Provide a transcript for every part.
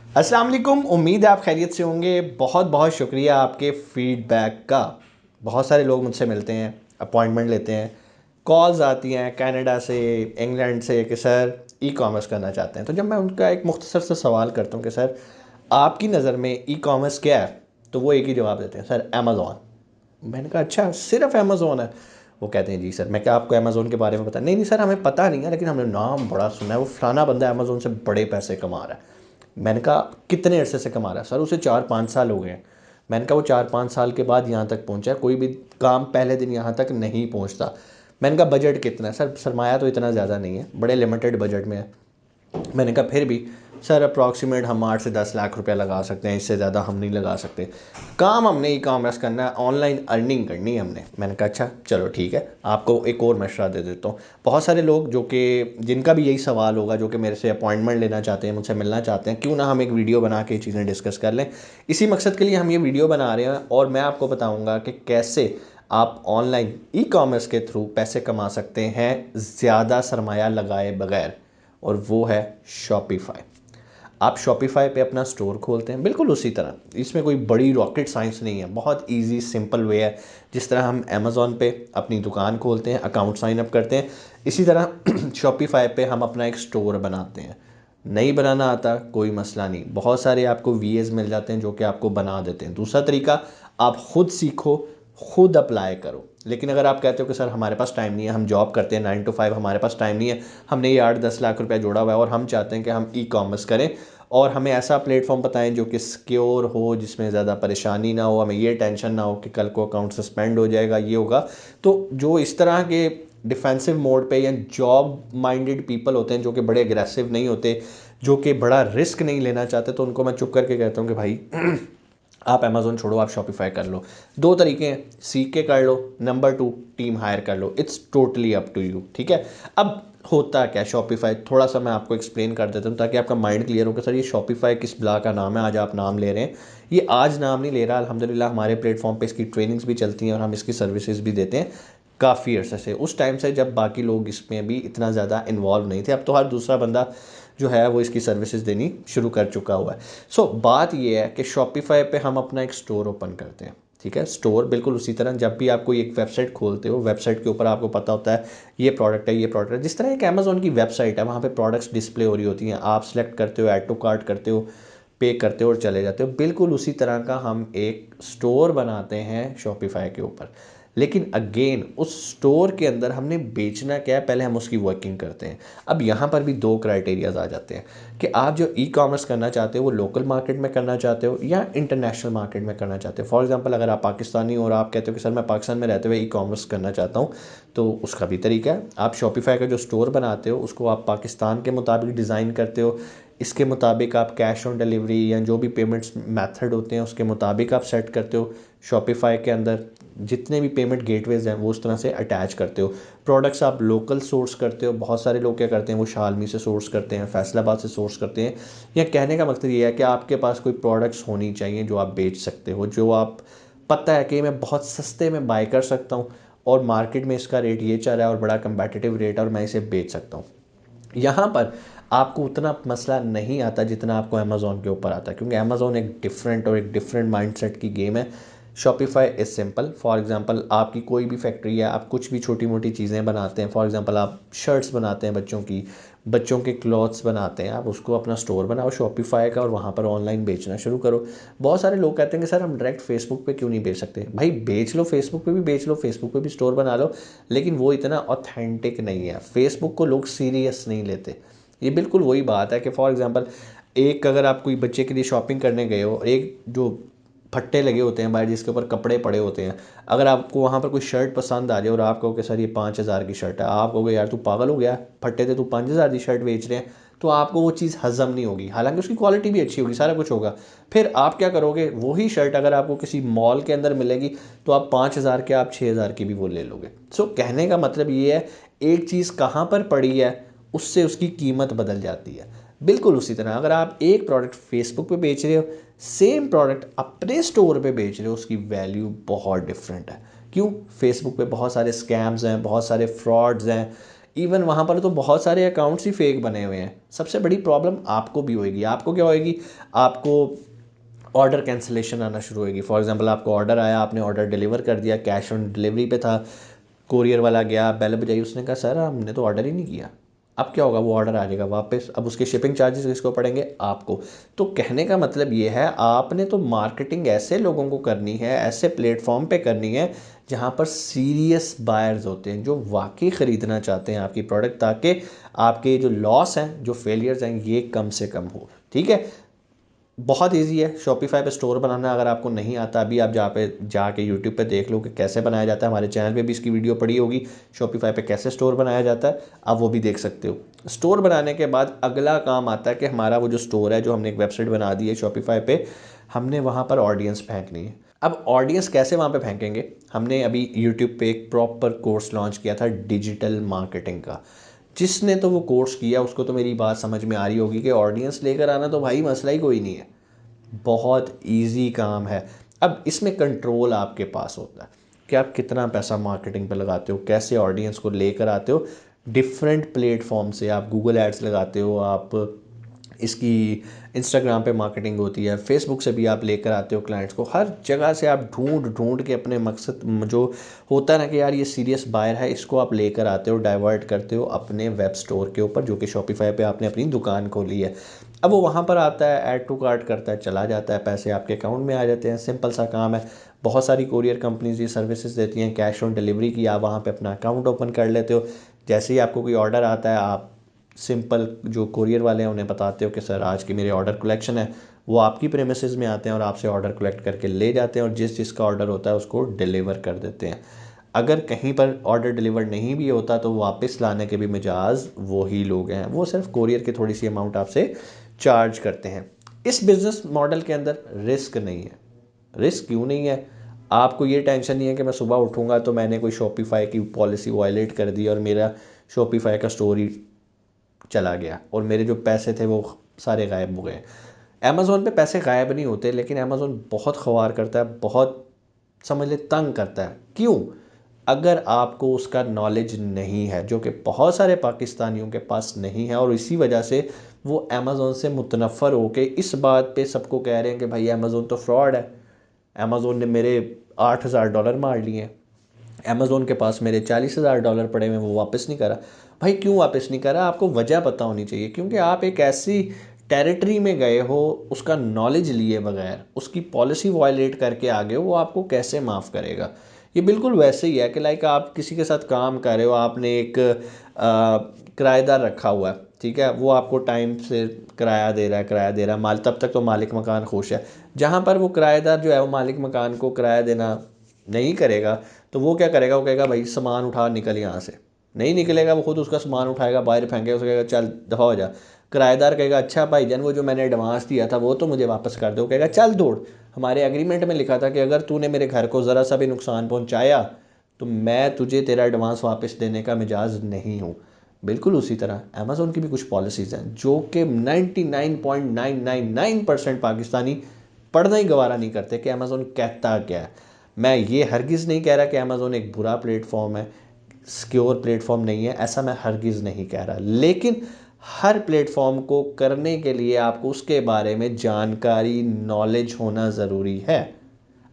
अस्सलाम वालेकुम। उम्मीद है आप खैरियत से होंगे। बहुत बहुत शुक्रिया आपके फ़ीडबैक का। बहुत सारे लोग मुझसे मिलते हैं, अपॉइंटमेंट लेते हैं, कॉल्स आती हैं कनाडा से, इंग्लैंड से कि सर ई कॉमर्स करना चाहते हैं। तो जब मैं उनका एक मुख्तसर सा सवाल करता हूँ कि सर आपकी नज़र में ई कॉमर्स क्या है, तो वो एक ही जवाब देते हैं, सर अमेज़ॉन। मैंने कहा अच्छा सिर्फ अमेज़ॉन है? वो कहते हैं जी सर। मैं क्या आपको अमेज़ॉन के बारे में पता नहीं? नहीं सर हमें पता नहीं है, लेकिन हमने नाम बड़ा सुना है, वो फलाना बंदा अमेज़ॉन से बड़े पैसे कमा रहा है। मैंने कहा कितने अरसे से कमा रहा है? सर उसे 4-5 साल हो गए हैं। मैंने कहा वो 4-5 साल के बाद यहाँ तक पहुँचा है, कोई भी काम पहले दिन यहाँ तक नहीं पहुँचता। मैंने कहा बजट कितना है? सर सरमाया तो इतना ज़्यादा नहीं है, बड़े लिमिटेड बजट में है। मैंने कहा फिर भी सर अप्रॉक्सीमेट हम 8 से 10 लाख रुपया लगा सकते हैं, इससे ज़्यादा हम नहीं लगा सकते। काम हमने ई कॉमर्स करना है, ऑनलाइन अर्निंग करनी है हमने। मैंने कहा अच्छा चलो ठीक है, आपको एक और मशवरा दे देता हूँ। बहुत सारे लोग जो कि जिनका भी यही सवाल होगा, जो कि मेरे से अपॉइंटमेंट लेना चाहते हैं, मुझसे मिलना चाहते हैं, क्यों ना हम एक वीडियो बना के ये चीज़ें डिस्कस कर लें। इसी मकसद के लिए हम ये वीडियो बना रहे हैं और मैं आपको बताऊँगा कि कैसे आप ऑनलाइन ई कॉमर्स के थ्रू पैसे कमा सकते हैं ज़्यादा सरमाया लगाए बगैर, और वो है शॉपिफ़ाई। आप शॉपिफ़ाई पे अपना स्टोर खोलते हैं, बिल्कुल उसी तरह। इसमें कोई बड़ी रॉकेट साइंस नहीं है, बहुत इजी सिंपल वे है। जिस तरह हम अमेज़ॉन पे अपनी दुकान खोलते हैं, अकाउंट साइन अप करते हैं, इसी तरह शॉपिफ़ाई पे हम अपना एक स्टोर बनाते हैं। नहीं बनाना आता कोई मसला नहीं, बहुत सारे आपको वीएस मिल जाते हैं जो कि आपको बना देते हैं। दूसरा तरीका, आप खुद सीखो, खुद अप्लाई करो। लेकिन अगर आप कहते हो कि सर हमारे पास टाइम नहीं है, हम जॉब करते हैं 9 to 5, हमारे पास टाइम नहीं है, हमने ये 8-10 लाख रुपया जोड़ा हुआ है और हम चाहते हैं कि हम ई कॉमर्स करें, और हमें ऐसा प्लेटफॉर्म बताएं जो कि सिक्योर हो, जिसमें ज़्यादा परेशानी ना हो, हमें ये टेंशन ना हो कि कल को अकाउंट सस्पेंड हो जाएगा, ये होगा। तो जो इस तरह के डिफेंसिव मोड पे या जॉब माइंडेड पीपल होते हैं, जो कि बड़े अग्रेसिव नहीं होते, जो कि बड़ा रिस्क नहीं लेना चाहते, तो उनको मैं चुप करके कहता हूँ कि भाई आप अमेज़ोन छोड़ो, आप शॉपिफ़ाई कर लो। दो तरीके हैं, सीख के कर लो, नंबर टू टीम हायर कर लो। It's totally up to you, ठीक है। अब होता क्या शॉपिफ़ाई, थोड़ा सा मैं आपको एक्सप्लेन कर देता हूँ ताकि आपका माइंड क्लियर हो कि सर ये शॉपिफ़ाई किस ब्ला का नाम है, आज आप नाम ले रहे हैं। ये आज नाम नहीं ले रहा, अल्हम्दुलिल्लाह हमारे प्लेटफॉर्म पे इसकी ट्रेनिंग्स भी चलती हैं और हम इसकी सर्विसेज भी देते हैं काफ़ी अरसे से, उस टाइम से जब बाकी लोग इसमें भी इतना ज़्यादा इन्वॉल्व नहीं थे। अब तो हर दूसरा बंदा जो है वो इसकी सर्विसेज देनी शुरू कर चुका हुआ है। सो बात ये है कि शॉपिफ़ाई पे हम अपना एक स्टोर ओपन करते हैं, ठीक है। स्टोर बिल्कुल उसी तरह, जब भी आप कोई एक वेबसाइट खोलते हो, वेबसाइट के ऊपर आपको पता होता है ये प्रोडक्ट है, ये प्रोडक्ट है। जिस तरह एक अमेज़ॉन की वेबसाइट है, वहाँ पे प्रोडक्ट्स डिस्प्ले हो रही होती हैं, आप सेलेक्ट करते हो, ऐड टू कार्ट करते हो, पे करते हो और चले जाते हो। बिल्कुल उसी तरह का हम एक स्टोर बनाते हैं शॉपिफ़ाई के ऊपर। लेकिन अगेन उस स्टोर के अंदर हमने बेचना क्या है, पहले हम उसकी वर्किंग करते हैं। अब यहाँ पर भी दो क्राइटेरियाज आ जाते हैं कि आप जो ई कॉमर्स करना चाहते हो वो लोकल मार्केट में करना चाहते हो या इंटरनेशनल मार्केट में करना चाहते हो। फॉर एग्जांपल अगर आप पाकिस्तानी हो और आप कहते हो कि सर मैं पाकिस्तान में रहते हुए ई कॉमर्स करना चाहता हूँ, तो उसका भी तरीका है। आप शॉपिफ़ाई का जो स्टोर बनाते हो उसको आप पाकिस्तान के मुताबिक डिज़ाइन करते हो, इसके मुताबिक आप कैश ऑन डिलीवरी या जो भी पेमेंट्स मेथड होते हैं उसके मुताबिक आप सेट करते हो। शॉपिफ़ाई के अंदर जितने भी पेमेंट गेटवेज हैं वो उस तरह से अटैच करते हो। प्रोडक्ट्स आप लोकल सोर्स करते हो। बहुत सारे लोग क्या करते हैं, वो शालमी से सोर्स करते हैं, फैसलाबाद से सोर्स करते हैं। या कहने का मतलब ये है कि आपके पास कोई प्रोडक्ट्स होनी चाहिए जो आप बेच सकते हो, जो आप पता है कि मैं बहुत सस्ते में बाय कर सकता हूँ और मार्केट में इसका रेट ये चल रहा है और बड़ा कंपेटिटिव रेट है और मैं इसे बेच सकता हूँ। यहाँ पर आपको उतना मसला नहीं आता जितना आपको अमेज़ॉन के ऊपर आता है, क्योंकि अमेज़ॉन एक डिफरेंट और एक डिफरेंट माइंडसेट की गेम है। Shopify is simple. For example आपकी कोई भी फैक्ट्री है, आप कुछ भी छोटी मोटी चीज़ें बनाते हैं। फॉर एग्जांपल आप शर्ट्स बनाते हैं बच्चों की, बच्चों के क्लॉथ्स बनाते हैं, आप उसको अपना स्टोर बनाओ शॉपिफ़ाई का और वहाँ पर ऑनलाइन बेचना शुरू करो। बहुत सारे लोग कहते हैं कि सर हम डायरेक्ट फेसबुक पे क्यों नहीं बेच सकते? भाई बेच लो, फेसबुक पे भी बेच लो, फेसबुक पे भी स्टोर बना लो, लेकिन वो इतना ऑथेंटिक नहीं है। फेसबुक को लोग सीरियस नहीं लेते। ये बिल्कुल वही बात है कि फॉर एग्जांपल एक अगर आप कोई बच्चे के लिए शॉपिंग करने गए हो, एक जो फट्टे लगे होते हैं बाहर जिसके ऊपर कपड़े पड़े होते हैं, अगर आपको वहाँ पर कोई शर्ट पसंद आ जाए और आप कहोगे सर ये 5,000 की शर्ट है, आप कहोगे यार तू पागल हो गया, फट्टे थे, तू 5,000 की शर्ट बेच रहे हैं, तो आपको वो चीज़ हज़म नहीं होगी। हालांकि उसकी क्वालिटी भी अच्छी होगी, सारा कुछ होगा। फिर आप क्या करोगे, वही शर्ट अगर आपको किसी मॉल के अंदर मिलेगी तो आप 5,000 के, आप 6,000 की भी वो ले लोगे। सो कहने का मतलब ये है, एक चीज़ कहाँ पर पड़ी है उससे उसकी कीमत बदल जाती है। बिल्कुल उसी तरह अगर आप एक प्रोडक्ट फेसबुक पे बेच रहे हो, सेम प्रोडक्ट अपने स्टोर पे बेच रहे हो, उसकी वैल्यू बहुत डिफरेंट है। क्यों? फेसबुक पे बहुत सारे स्कैम्स हैं, बहुत सारे फ्रॉड्स हैं, इवन वहाँ पर तो बहुत सारे अकाउंट्स ही फेक बने हुए हैं। सबसे बड़ी प्रॉब्लम आपको भी होएगी। आपको क्या होएगी, आपको ऑर्डर कैंसिलेशन आना शुरू होएगी। फॉर एग्जांपल आपको ऑर्डर आया, आपने ऑर्डर डिलीवर कर दिया, कैश ऑन डिलीवरी पे था, कोरियर वाला गया, बेल बजाई, उसने कहा सर हमने तो ऑर्डर ही नहीं किया। अब क्या होगा, वो ऑर्डर आ जाएगा वापस, अब उसके शिपिंग चार्जेस किसको पड़ेंगे, आपको। तो कहने का मतलब ये है, आपने तो मार्केटिंग ऐसे लोगों को करनी है, ऐसे प्लेटफॉर्म पे करनी है जहाँ पर सीरियस बायर्स होते हैं, जो वाकई ख़रीदना चाहते हैं आपकी प्रोडक्ट, ताकि आपके जो लॉस हैं, जो फेलियर्स हैं, ये कम से कम हो। ठीक है, बहुत इजी है शॉपिफाई पे स्टोर बनाना। अगर आपको नहीं आता, अभी आप जाके यूट्यूब पे देख लो कि कैसे बनाया जाता है। हमारे चैनल पे भी इसकी वीडियो पड़ी होगी, शॉपिफाई पे कैसे स्टोर बनाया जाता है, आप वो भी देख सकते हो। स्टोर बनाने के बाद अगला काम आता है कि हमारा वो जो स्टोर है, जो हमने एक वेबसाइट बना दी है शॉपिफाई पे, हमने वहाँ पर ऑडियंस फेंकनी है। अब ऑडियंस कैसे वहाँ पे फेंकेंगे, हमने अभी यूट्यूब पे एक प्रॉपर कोर्स लॉन्च किया था डिजिटल मार्केटिंग का। जिसने तो वो कोर्स किया उसको तो मेरी बात समझ में आ रही होगी कि ऑडियंस लेकर आना तो भाई मसला ही कोई नहीं है, बहुत इजी काम है। अब इसमें कंट्रोल आपके पास होता है कि आप कितना पैसा मार्केटिंग पे लगाते हो, कैसे ऑडियंस को लेकर आते हो। डिफरेंट प्लेटफॉर्म से आप गूगल एड्स लगाते हो, आप इसकी इंस्टाग्राम पे मार्केटिंग होती है, फेसबुक से भी आप लेकर आते हो क्लाइंट्स को। हर जगह से आप ढूंढ ढूंढ के अपने मकसद जो होता है ना कि यार ये सीरियस बायर है, इसको आप लेकर आते हो, डाइवर्ट करते हो अपने वेब स्टोर के ऊपर, जो कि शॉपिफाई पे आपने अपनी दुकान खोली है। अब वो वहाँ पर आता है, ऐड टू कार्ट करता है, चला जाता है, पैसे आपके अकाउंट में आ जाते हैं। सिंपल सा काम है। बहुत सारी कोरियर कंपनीज ये सर्विसेज देती हैं कैश ऑन डिलीवरी की। आप वहाँ पे अपना अकाउंट ओपन कर लेते हो। जैसे ही आपको कोई ऑर्डर आता है, आप सिंपल जो कोरियर वाले हैं उन्हें बताते हो कि सर आज की मेरे ऑर्डर कलेक्शन है, वो आपकी प्रेमिसेस में आते हैं और आपसे ऑर्डर कलेक्ट करके ले जाते हैं, और जिस जिसका ऑर्डर होता है उसको डिलीवर कर देते हैं। अगर कहीं पर ऑर्डर डिलीवर नहीं भी होता तो वापस लाने के भी मिजाज वही लोग हैं, वो सिर्फ कोरियर की थोड़ी सी अमाउंट आपसे चार्ज करते हैं। इस बिज़नेस मॉडल के अंदर रिस्क नहीं है। रिस्क क्यों नहीं है, आपको ये टेंशन नहीं है कि मैं सुबह उठूँगा तो मैंने कोई शॉपिफाई की पॉलिसी वायलेट कर दी और मेरा शॉपिफाई का स्टोर ही चला गया और मेरे जो पैसे थे वो सारे गायब हो गए। अमेज़ोन पे पैसे गायब नहीं होते, लेकिन अमेज़ोन बहुत ख़वार करता है, बहुत समझ ले तंग करता है। क्यों, अगर आपको उसका नॉलेज नहीं है, जो कि बहुत सारे पाकिस्तानियों के पास नहीं है, और इसी वजह से वो अमेज़ोन से मुतनफ़र होके इस बात पे सबको कह रहे हैं कि भाई अमेज़ोन तो फ्रॉड है, अमेज़ोन ने मेरे $8,000 मार लिए हैं, अमेज़ोन के पास मेरे $40,000 पड़े हुए, वो वापस नहीं करा। भाई क्यों वापस नहीं करा, आपको वजह पता होनी चाहिए, क्योंकि आप एक ऐसी टेरिटरी में गए हो, उसका नॉलेज लिए बगैर, उसकी पॉलिसी वायलेट करके आ गए हो, वो आपको कैसे माफ़ करेगा। ये बिल्कुल वैसे ही है कि लाइक आप किसी के साथ काम कर रहे हो, आपने एक किराएदार रखा हुआ है, ठीक है, वो आपको टाइम से किराया दे रहा है, माल तब तक तो मालिक मकान खुश है। जहाँ पर वो किराएदार जो है वो मालिक मकान को किराया देना नहीं करेगा, तो वो क्या करेगा, वो कहेगा भाई सामान उठा निकल यहाँ से, नहीं निकलेगा, वो खुद उसका सामान उठाएगा, बाहर फेंकेगा, उसको कहेगा चल दफ़ा हो जा। किराएदार कहेगा अच्छा भाईजान वो जो मैंने एडवांस दिया था वो तो मुझे वापस कर दो, कहेगा चल दौड़, हमारे एग्रीमेंट में लिखा था कि अगर तूने मेरे घर को ज़रा सा भी नुकसान पहुँचाया तो मैं तुझे तेरा एडवांस वापस देने का मिजाज नहीं हूँ। बिल्कुल उसी तरह अमेज़ोन की भी कुछ पॉलिसीज़ हैं जो कि 99.999% पाकिस्तानी पढ़ना ही गवारा नहीं करते कि अमेज़ोन कहता क्या है। मैं ये हरगिज़ नहीं कह रहा कि अमेज़ोन एक बुरा प्लेटफॉर्म है, सिक्योर प्लेटफॉर्म नहीं है, ऐसा मैं हरगिज़ नहीं कह रहा, लेकिन हर प्लेटफॉर्म को करने के लिए आपको उसके बारे में जानकारी, नॉलेज होना ज़रूरी है।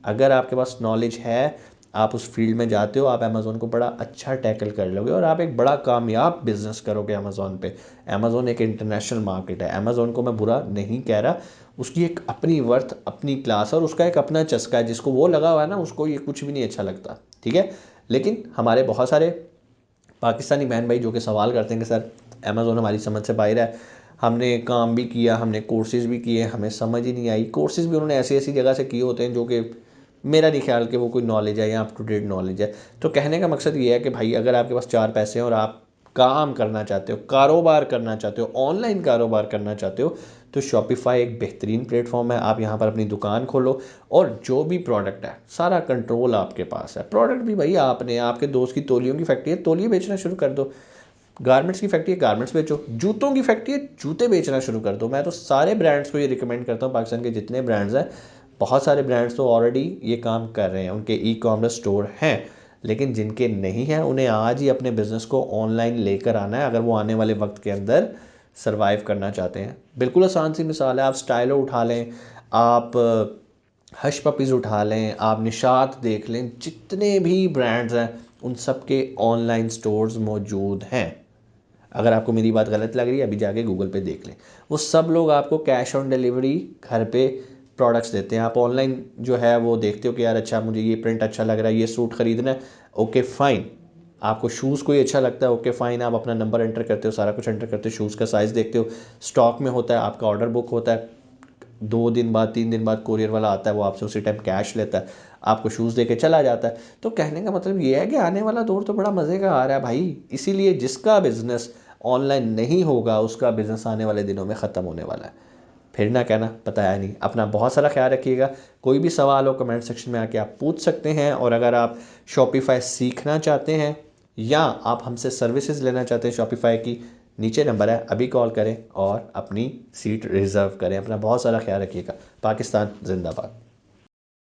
अगर आपके पास नॉलेज है, आप उस फील्ड में जाते हो, आप अमेज़ोन को बड़ा अच्छा टैकल कर लोगे और आप एक बड़ा कामयाब बिजनेस करोगे अमेज़ोन पे। अमेज़ोन एक इंटरनेशनल मार्केट है, अमेज़ोन को मैं बुरा नहीं कह रहा, उसकी एक अपनी वर्थ, अपनी क्लास और उसका एक अपना चस्का है। जिसको वो लगा हुआ है ना, उसको ये कुछ भी नहीं अच्छा लगता, ठीक है। लेकिन हमारे बहुत सारे पाकिस्तानी बहन भाई जो कि सवाल करते हैं कि सर अमेज़ोन हमारी समझ से बाहर है, हमने काम भी किया, हमने कोर्सेज़ भी किए, हमें समझ ही नहीं आई। कोर्सेज़ भी उन्होंने ऐसी ऐसी जगह से किए होते हैं जो कि मेरा नहीं ख्याल कि वो कोई नॉलेज है या अप टू डेट नॉलेज है। तो कहने का मकसद ये है कि भाई अगर आपके पास चार पैसे हैं और आप काम करना चाहते हो, कारोबार करना चाहते हो, ऑनलाइन कारोबार करना चाहते हो, तो शॉपिफाई एक बेहतरीन प्लेटफॉर्म है। आप यहाँ पर अपनी दुकान खोलो और जो भी प्रोडक्ट है सारा कंट्रोल आपके पास है। प्रोडक्ट भी भाई आपने, आपके दोस्त की तौलियों की फैक्ट्री है, तौलिए बेचना शुरू कर दो। गारमेंट्स की फैक्ट्री है, गारमेंट्स बेचो। जूतों की फैक्ट्री है, जूते बेचना शुरू कर दो। मैं तो सारे ब्रांड्स को ये रिकमेंड करता हूँ, पाकिस्तान के जितने ब्रांड्स हैं, बहुत सारे ब्रांड्स तो ऑलरेडी ये काम कर रहे हैं, उनके ई कॉमर्स स्टोर हैं। लेकिन जिनके नहीं हैं उन्हें आज ही अपने बिज़नेस को ऑनलाइन लेकर आना है अगर वो आने वाले वक्त के अंदर सर्वाइव करना चाहते हैं। बिल्कुल आसान सी मिसाल है, आप स्टाइलो उठा लें, आप हश पपीज़ उठा लें, आप निशात देख लें, जितने भी ब्रांड्स हैं उन सब के ऑनलाइन स्टोर्स मौजूद हैं। अगर आपको मेरी बात गलत लग रही है अभी जाके गूगल पे देख लें। वो सब लोग आपको कैश ऑन डिलीवरी घर पे प्रोडक्ट्स देते हैं। आप ऑनलाइन जो है वो देखते हो कि यार अच्छा मुझे ये प्रिंट अच्छा लग रहा है, ये सूट ख़रीदना है, ओके फ़ाइन। आपको शूज़ कोई अच्छा लगता है, ओके फ़ाइन, आप अपना नंबर एंटर करते हो, सारा कुछ एंटर करते हो, शूज़ का साइज़ देखते हो, स्टॉक में होता है, आपका ऑर्डर बुक होता है, 2 दिन बाद 3 दिन बाद कोरियर वाला आता है, वो आपसे उसी टाइम कैश लेता है, आपको शूज़ दे के चला जाता है। तो कहने का मतलब ये है कि आने वाला दौर तो बड़ा मज़े का आ रहा है भाई। इसीलिए जिसका बिज़नेस ऑनलाइन नहीं होगा उसका बिज़नेस आने वाले दिनों में ख़त्म होने वाला है। फिर ना कहना पता है नहीं। अपना बहुत सारा ख्याल रखिएगा। कोई भी सवाल हो कमेंट सेक्शन में आके आप पूछ सकते हैं, और अगर आप शॉपिफाई सीखना चाहते हैं या आप हमसे सर्विसेज लेना चाहते हैं शॉपिफाई की, नीचे नंबर है, अभी कॉल करें और अपनी सीट रिज़र्व करें। अपना बहुत सारा ख्याल रखिएगा। पाकिस्तान जिंदाबाद।